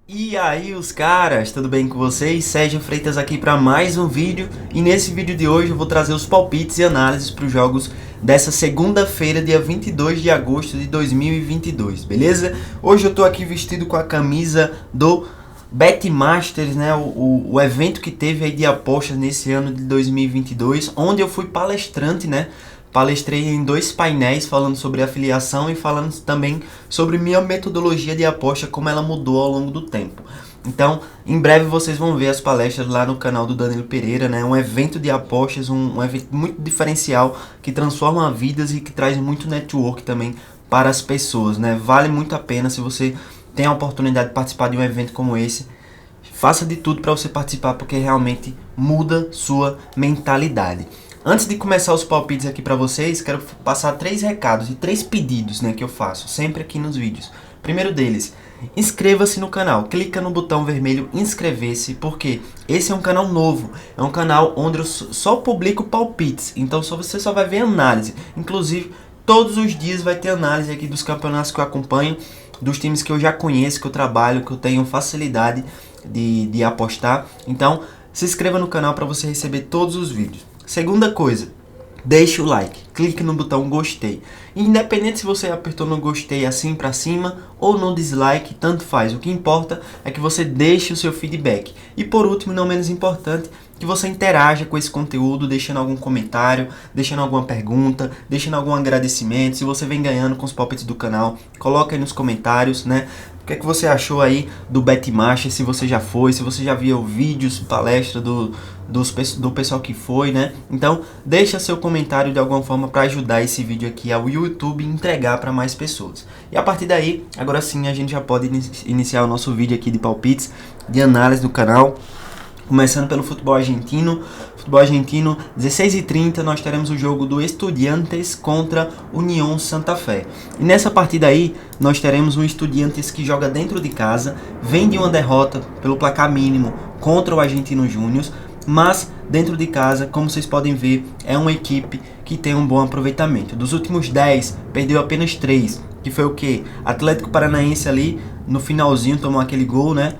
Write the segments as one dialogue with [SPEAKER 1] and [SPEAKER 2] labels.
[SPEAKER 1] E aí os caras, tudo bem com vocês? Sérgio Freitas aqui para mais um vídeo. E nesse vídeo de hoje eu vou trazer os palpites e análises para os jogos dessa segunda-feira, dia 22 de agosto de 2022, beleza? Hoje eu tô aqui vestido com a camisa do Betmasters, né? O evento que teve aí de apostas nesse ano de 2022, onde eu fui palestrante, né? Palestrei em 2 painéis falando sobre afiliação e falando também sobre minha metodologia de aposta, como ela mudou ao longo do tempo. Então, em breve vocês vão ver as palestras lá no canal do Danilo Pereira, né? Um evento de apostas, um evento muito diferencial que transforma vidas e que traz muito network também para as pessoas, né? Vale muito a pena. Se você tem a oportunidade de participar de um evento como esse, faça de tudo para você participar, porque realmente muda sua mentalidade. Antes de começar os palpites aqui para vocês, quero passar 3 recados e 3 pedidos, né, que eu faço sempre aqui nos vídeos. Primeiro deles, inscreva-se no canal, clica no botão vermelho inscrever-se, porque esse é um canal novo, é um canal onde eu só publico palpites, então você só vai ver análise. Inclusive, todos os dias vai ter análise aqui dos campeonatos que eu acompanho, dos times que eu já conheço, que eu trabalho, que eu tenho facilidade de apostar. Então, se inscreva no canal para você receber todos os vídeos. Segunda coisa, deixe o like, clique no botão gostei. Independente se você apertou no gostei assim pra cima ou no dislike, tanto faz. O que importa é que você deixe o seu feedback. E por último, não menos importante, que você interaja com esse conteúdo, deixando algum comentário, deixando alguma pergunta, deixando algum agradecimento. Se você vem ganhando com os palpites do canal, coloca aí nos comentários, né? O que é que você achou aí do Betmaster, se você já foi, se você já viu vídeos, palestra do pessoal que foi, né? Então, deixa seu comentário de alguma forma para ajudar esse vídeo aqui ao YouTube entregar para mais pessoas. E a partir daí, agora sim, a gente já pode iniciar o nosso vídeo aqui de palpites, de análise do canal. Começando pelo futebol argentino. Futebol argentino, 16h30, nós teremos o jogo do Estudiantes contra Unión Santa Fé. E nessa partida aí, nós teremos um Estudiantes que joga dentro de casa, vem de uma derrota pelo placar mínimo contra o Argentino Júnior, mas dentro de casa, como vocês podem ver, é uma equipe que tem um bom aproveitamento. Dos últimos 10, perdeu apenas 3, que foi o quê? Atlético Paranaense ali, no finalzinho, tomou aquele gol, né?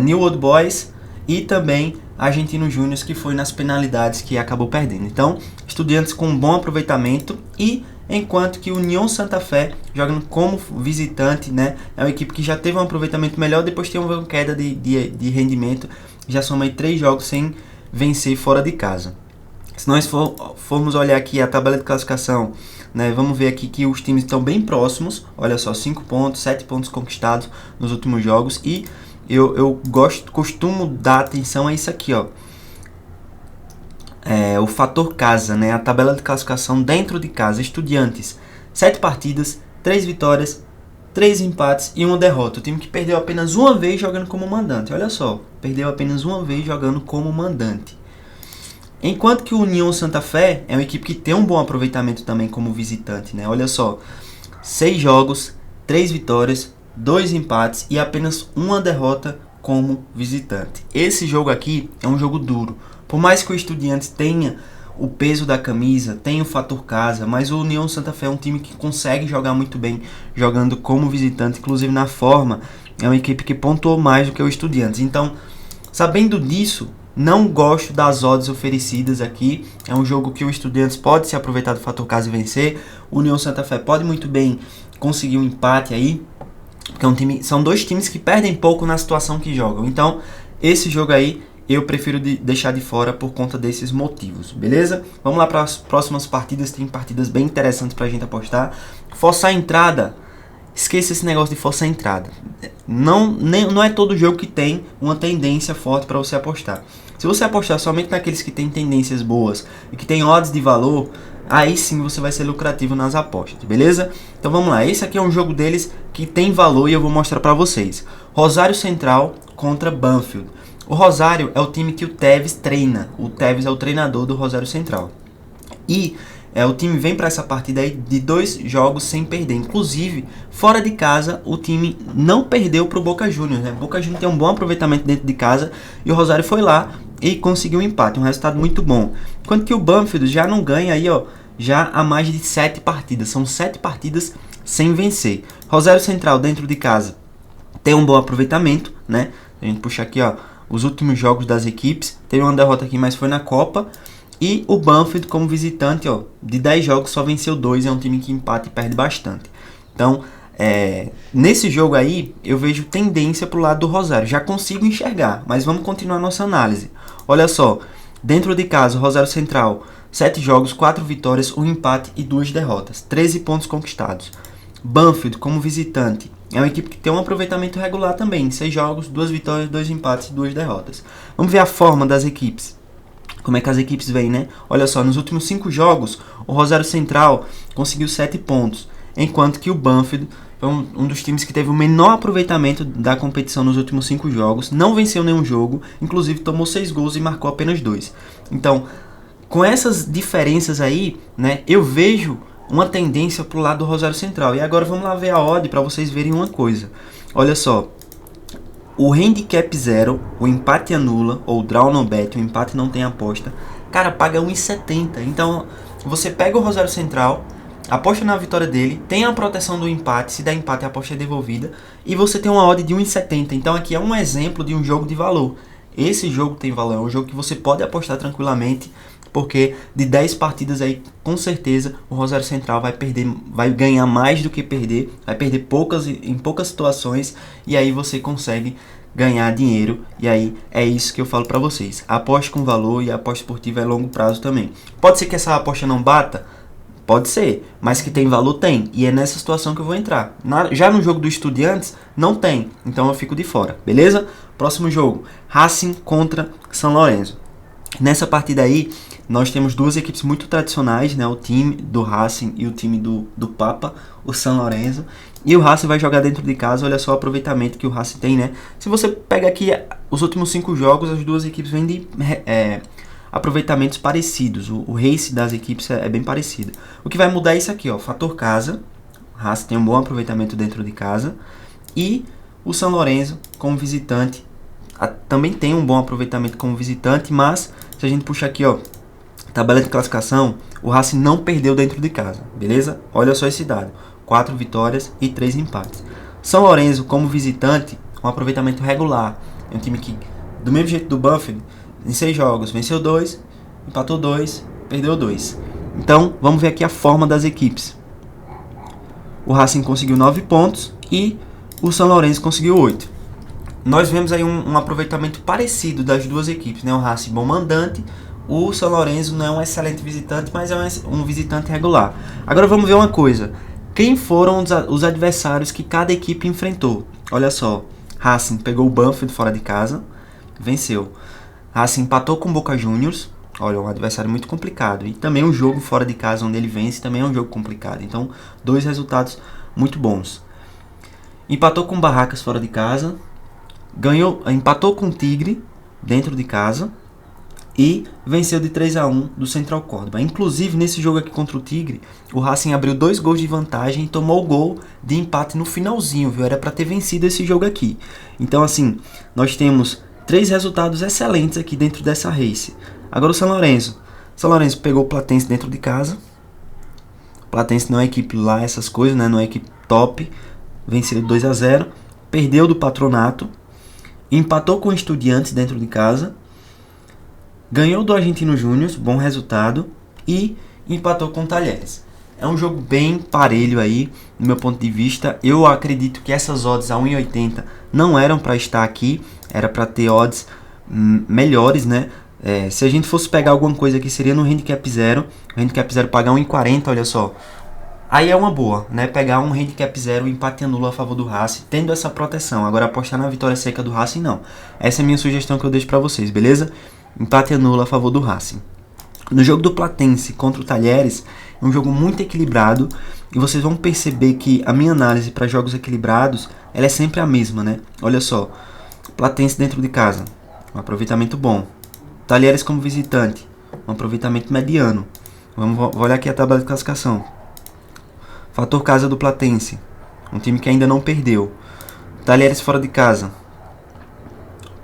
[SPEAKER 1] New Old Boys e também Argentino Júnior, que foi nas penalidades que acabou perdendo. Então, Estudiantes com um bom aproveitamento, e enquanto que o Unión Santa Fé, jogando como visitante, né, é uma equipe que já teve um aproveitamento melhor, depois tem uma queda de rendimento, já soma aí 3 jogos sem vencer fora de casa. Se nós formos olhar aqui a tabela de classificação, né, vamos ver aqui que os times estão bem próximos. Olha só, 5 pontos, 7 pontos conquistados nos últimos jogos. E eu costumo dar atenção a isso aqui, ó. O fator casa, né? A tabela de classificação dentro de casa. Estudiantes, 7 partidas, 3 vitórias, 3 empates e 1 derrota. O time que perdeu apenas uma vez jogando como mandante. Olha só, perdeu apenas uma vez jogando como mandante. Enquanto que o Unión Santa Fé é uma equipe que tem um bom aproveitamento também como visitante, né? Olha só, 6 jogos, 3 vitórias, 2 empates e apenas 1 derrota como visitante. Esse jogo aqui é um jogo duro. Por mais que o Estudiantes tenha o peso da camisa, tenha o fator casa, mas o Unión Santa Fé é um time que consegue jogar muito bem jogando como visitante. Inclusive na forma, é uma equipe que pontuou mais do que o Estudiantes. Então, sabendo disso, não gosto das odds oferecidas aqui. É um jogo que o Estudiantes pode se aproveitar do fator casa e vencer. O Unión Santa Fé pode muito bem conseguir um empate aí, porque são 2 times que perdem pouco na situação que jogam. Então, esse jogo aí eu prefiro deixar de fora por conta desses motivos, beleza? Vamos lá para as próximas partidas. Tem partidas bem interessantes para a gente apostar. Forçar a entrada, esqueça esse negócio de forçar a entrada. Não é todo jogo que tem uma tendência forte para você apostar. Se você apostar somente naqueles que tem tendências boas e que tem odds de valor, aí sim você vai ser lucrativo nas apostas, beleza? Então vamos lá, esse aqui é um jogo deles que tem valor e eu vou mostrar para vocês. Rosário Central contra Banfield. O Rosário é o time que o Tevez treina. O Tevez é o treinador do Rosário Central. E o time vem para essa partida aí de 2 jogos sem perder. Inclusive, fora de casa, o time não perdeu para o Boca Juniors, né? O Boca Juniors tem um bom aproveitamento dentro de casa e o Rosário foi lá e conseguiu um empate, um resultado muito bom. Enquanto que o Banfield já não ganha aí, ó, já há mais de 7 partidas. São 7 partidas sem vencer. Rosário Central dentro de casa tem um bom aproveitamento, né? A gente puxa aqui, ó, os últimos jogos das equipes. Teve uma derrota aqui, mas foi na Copa. E o Banfield, como visitante, ó, de 10 jogos só venceu 2. É um time que empata e perde bastante. Então, nesse jogo aí, eu vejo tendência pro lado do Rosário. Já consigo enxergar, mas vamos continuar nossa análise. Olha só, dentro de casa, o Rosário Central, 7 jogos, 4 vitórias, 1 empate e 2 derrotas. 13 pontos conquistados. Banfield, como visitante, é uma equipe que tem um aproveitamento regular também. 6 jogos, 2 vitórias, 2 empates e 2 derrotas. Vamos ver a forma das equipes. Como é que as equipes vêm, né? Olha só, nos últimos 5 jogos, o Rosário Central conseguiu 7 pontos. Enquanto que o Banfield foi um dos times que teve o menor aproveitamento da competição nos últimos 5 jogos. Não venceu nenhum jogo. Inclusive tomou 6 gols e marcou apenas 2. Então, com essas diferenças aí, né? Eu vejo uma tendência pro lado do Rosário Central. E agora vamos lá ver a odd para vocês verem uma coisa. Olha só. O handicap 0, o empate anula, ou draw no bet, o empate não tem aposta. Cara, paga 1,70. Então, você pega o Rosário Central, aposta na vitória dele, tem a proteção do empate, se der empate a aposta é devolvida, e você tem uma odd de 1,70. Então aqui é um exemplo de um jogo de valor. Esse jogo tem valor, é um jogo que você pode apostar tranquilamente, porque de 10 partidas aí, com certeza, o Rosário Central vai ganhar mais do que perder, vai perder em poucas situações, e aí você consegue ganhar dinheiro, e aí é isso que eu falo pra vocês. Aposte com valor, e a aposta esportiva é longo prazo também. Pode ser que essa aposta não bata? Pode ser, mas que tem valor tem, e é nessa situação que eu vou entrar. Já no jogo do Estudiantes, não tem, então eu fico de fora, beleza? Próximo jogo, Racing contra São Lourenço. Nessa partida aí, nós temos duas equipes muito tradicionais, né? O time do Racing e o time do Papa, o São Lourenço. E o Racing vai jogar dentro de casa, olha só o aproveitamento que o Racing tem, né? Se você pega aqui os últimos 5 jogos, as duas equipes vêm de aproveitamentos parecidos. O race das equipes é bem parecido. O que vai mudar é isso aqui, ó, fator casa. O Racing tem um bom aproveitamento dentro de casa. E o São Lourenço, como visitante, também tem um bom aproveitamento como visitante, mas se a gente puxar aqui, ó, tabela de classificação, o Racing não perdeu dentro de casa, beleza? Olha só esse dado, 4 vitórias e 3 empates. São Lourenço, como visitante, um aproveitamento regular. É um time que, do mesmo jeito do Banfield, em 6 jogos, venceu 2, empatou 2, perdeu 2. Então, vamos ver aqui a forma das equipes. O Racing conseguiu 9 pontos e o São Lourenço conseguiu 8. Nós vemos aí um aproveitamento parecido das duas equipes, né? O Racing bom mandante, o São Lourenço não é um excelente visitante, mas é um visitante regular. Agora vamos ver uma coisa. Quem foram os adversários que cada equipe enfrentou? Olha só, Racing pegou o Banfield fora de casa, venceu. Racing empatou com o Boca Juniors, olha, um adversário muito complicado. E também um jogo fora de casa onde ele vence também é um jogo complicado. Então, 2 resultados muito bons. Empatou com o Barracas fora de casa, empatou com o Tigre dentro de casa e venceu de 3-1 do Central Córdoba. Inclusive, nesse jogo aqui contra o Tigre, o Racing abriu 2 gols de vantagem e tomou o gol de empate no finalzinho, viu? Era para ter vencido esse jogo aqui. Então, assim, nós temos 3 resultados excelentes aqui dentro dessa race. Agora o São Lourenço. São Lourenço pegou o Platense dentro de casa. O Platense não é equipe lá, essas coisas, né? Não é equipe top. Venceu 2-0. Perdeu do Patronato. Empatou com o Estudiantes dentro de casa. Ganhou do Argentino Júnior, bom resultado. E empatou com o Talheres. É um jogo bem parelho aí, do meu ponto de vista. Eu acredito que essas odds a 1,80 não eram para estar aqui. Era para ter odds melhores, né? Se a gente fosse pegar alguma coisa aqui, seria no handicap 0. O handicap 0 pagar 1,40, olha só. Aí é uma boa, né? Pegar um handicap 0, empate anula a favor do Racing, tendo essa proteção. Agora apostar na vitória seca do Racing, não. Essa é a minha sugestão que eu deixo pra vocês, beleza? Empate anula a favor do Racing. No jogo do Platense contra o Talheres, é um jogo muito equilibrado. E vocês vão perceber que a minha análise para jogos equilibrados, ela é sempre a mesma, né? Olha só, Platense dentro de casa, um aproveitamento bom. Talheres como visitante, um aproveitamento mediano. Vou olhar aqui a tabela de classificação. Fator casa do Platense, um time que ainda não perdeu. Talheres fora de casa,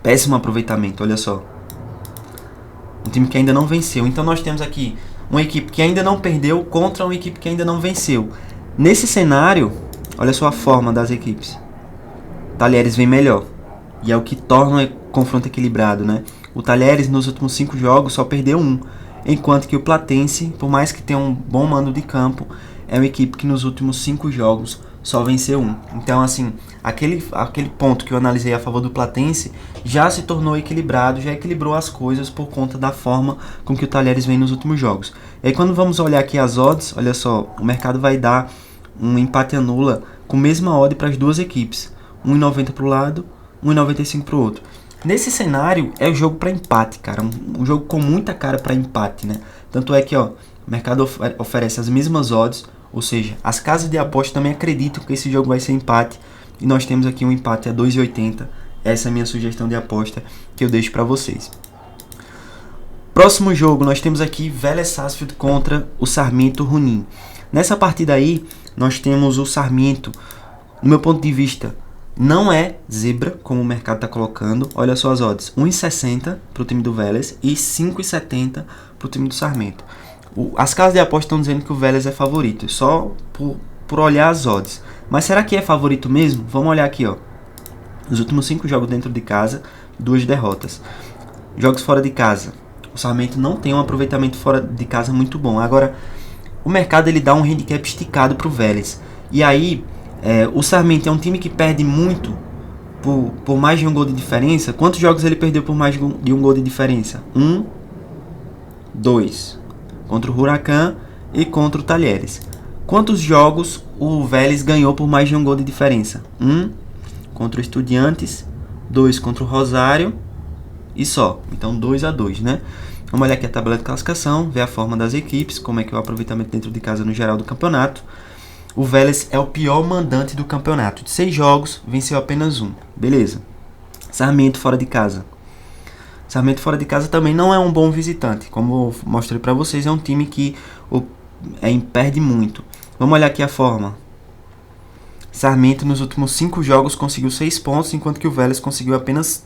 [SPEAKER 1] péssimo aproveitamento, olha só. Um time que ainda não venceu. Então nós temos aqui uma equipe que ainda não perdeu contra uma equipe que ainda não venceu. Nesse cenário, olha só a forma das equipes. Talheres vem melhor. E é o que torna o confronto equilibrado, né? O Talheres nos últimos 5 jogos só perdeu um, enquanto que o Platense, por mais que tenha um bom mando de campo, é uma equipe que nos últimos 5 jogos só venceu um. Então, assim, aquele ponto que eu analisei a favor do Platense já se tornou equilibrado, já equilibrou as coisas por conta da forma com que o Talheres vem nos últimos jogos. E aí, quando vamos olhar aqui as odds, olha só, o mercado vai dar um empate anula com mesma odd para as duas equipes, 1,90 para o lado, 1,95 para o outro. Nesse cenário, é o jogo para empate, cara. Um jogo com muita cara para empate, né? Tanto é que, ó, o mercado oferece as mesmas odds, ou seja, as casas de aposta também acreditam que esse jogo vai ser empate. E nós temos aqui um empate a 2,80. Essa é a minha sugestão de aposta que eu deixo para vocês. Próximo jogo, nós temos aqui Vélez Sarsfield contra o Sarmiento Junín. Nessa partida aí, nós temos o Sarmiento, no meu ponto de vista, não é zebra, como o mercado está colocando. Olha só as odds, 1,60 para o time do Vélez e 5,70 para o time do Sarmiento. As casas de aposta estão dizendo que o Vélez é favorito, só por olhar as odds. Mas será que é favorito mesmo? Vamos olhar aqui, ó. Nos últimos 5 jogos dentro de casa, 2 derrotas. Jogos fora de casa, o Sarmiento não tem um aproveitamento fora de casa muito bom. Agora, o mercado ele dá um handicap esticado para o Vélez. E aí, o Sarmiento é um time que perde muito por mais de um gol de diferença. Quantos jogos ele perdeu por mais de um gol de diferença? 1, 2. Contra o Huracan e contra o Talheres. Quantos jogos o Vélez ganhou por mais de um gol de diferença? 1 contra o Estudiantes, 2 contra o Rosário e só. Então 2-2, né? Vamos olhar aqui a tabela de classificação, ver a forma das equipes, como é que é o aproveitamento dentro de casa no geral do campeonato. O Vélez é o pior mandante do campeonato. De 6 jogos, venceu apenas 1. Beleza. Sarmiento fora de casa. Sarmiento fora de casa também não é um bom visitante. Como eu mostrei para vocês, é um time que perde muito. Vamos olhar aqui a forma. Sarmiento nos últimos 5 jogos conseguiu 6 pontos, enquanto que o Vélez conseguiu apenas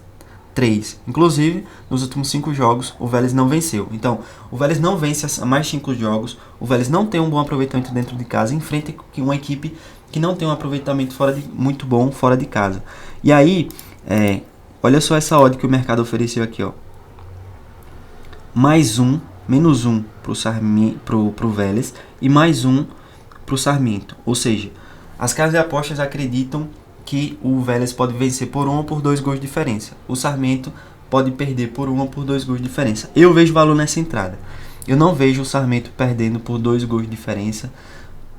[SPEAKER 1] 3. Inclusive, nos últimos 5 jogos, o Vélez não venceu. Então, o Vélez não vence há mais 5 jogos. O Vélez não tem um bom aproveitamento dentro de casa, enfrenta uma equipe que não tem um aproveitamento muito bom fora de casa. E aí, olha só essa odd que o mercado ofereceu aqui, ó. Menos 1 pro Vélez e mais 1 pro Sarmiento. Ou seja, as casas de apostas acreditam que o Vélez pode vencer por 1 ou por 2 gols de diferença. O Sarmiento pode perder por 1 ou por 2 gols de diferença. Eu vejo valor nessa entrada. Eu não vejo o Sarmiento perdendo por 2 gols de diferença,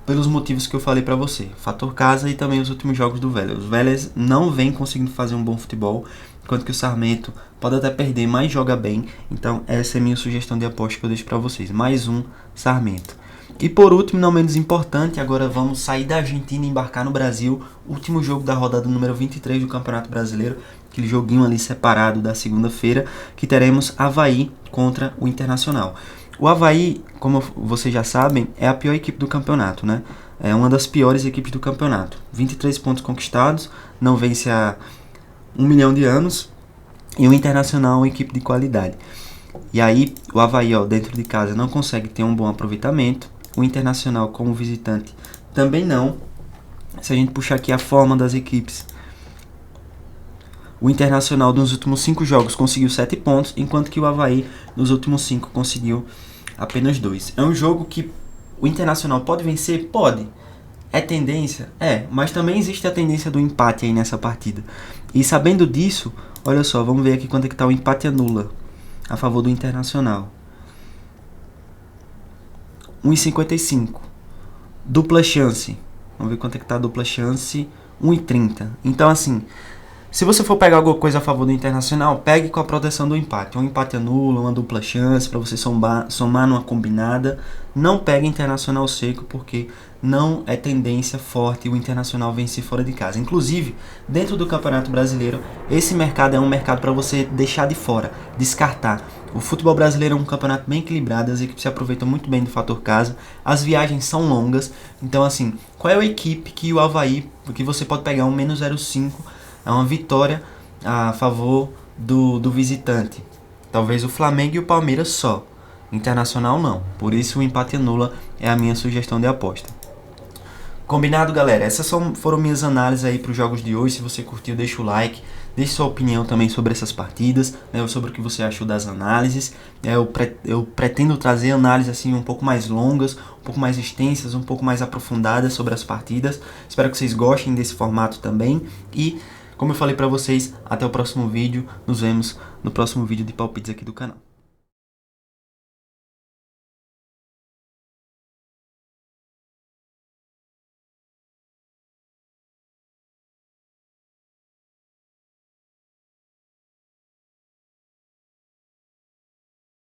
[SPEAKER 1] pelos motivos que eu falei para você. Fator casa e também os últimos jogos do Vélez. O Vélez não vem conseguindo fazer um bom futebol, enquanto que o Sarmiento pode até perder, mas joga bem. Então essa é a minha sugestão de aposta que eu deixo para vocês. Mais um Sarmiento. E por último, não menos importante, agora vamos sair da Argentina e embarcar no Brasil. Último jogo da rodada número 23 do Campeonato Brasileiro. Aquele joguinho ali separado da segunda-feira, que teremos Avaí contra o Internacional. O Avaí, como vocês já sabem, é a pior equipe do campeonato, né? É uma das piores equipes do campeonato. 23 pontos conquistados, não vence há 1 milhão de anos. E o Internacional é uma equipe de qualidade. E aí, o Avaí, ó, dentro de casa, não consegue ter um bom aproveitamento. O Internacional, como visitante, também não. Se a gente puxar aqui a forma das equipes, o Internacional nos últimos 5 jogos conseguiu 7 pontos, enquanto que o Avaí nos últimos 5 conseguiu apenas 2. É um jogo que o Internacional pode vencer? Pode. É tendência? É, mas também existe a tendência do empate aí nessa partida. E sabendo disso, olha só, vamos ver aqui quanto é que está o empate anula a favor do Internacional. 1,55. Dupla chance. Vamos ver quanto é que tá a dupla chance. 1,30. Então assim, se você for pegar alguma coisa a favor do Internacional, pegue com a proteção do empate. Um empate anula, uma dupla chance para você somar numa combinada. Não pegue Internacional seco, porque não é tendência forte o Internacional vencer fora de casa. Inclusive, dentro do Campeonato Brasileiro, esse mercado é um mercado para você deixar de fora, descartar. O futebol brasileiro é um campeonato bem equilibrado, as equipes se aproveitam muito bem do fator casa, as viagens são longas. Então assim, qual é a equipe que o Avaí, que você pode pegar um menos 0,5, é uma vitória a favor do visitante? Talvez o Flamengo e o Palmeiras só. Internacional não. Por isso o empate anula é a minha sugestão de aposta. Combinado, galera? Essas foram minhas análises aí para os jogos de hoje. Se você curtiu, deixa o like, deixe sua opinião também sobre essas partidas, né, sobre o que você achou das análises. Eu pretendo trazer análises assim um pouco mais longas, um pouco mais extensas, um pouco mais aprofundadas sobre as partidas. Espero que vocês gostem desse formato também. E, como eu falei para vocês, até o próximo vídeo. Nos vemos no próximo vídeo de palpites aqui do canal.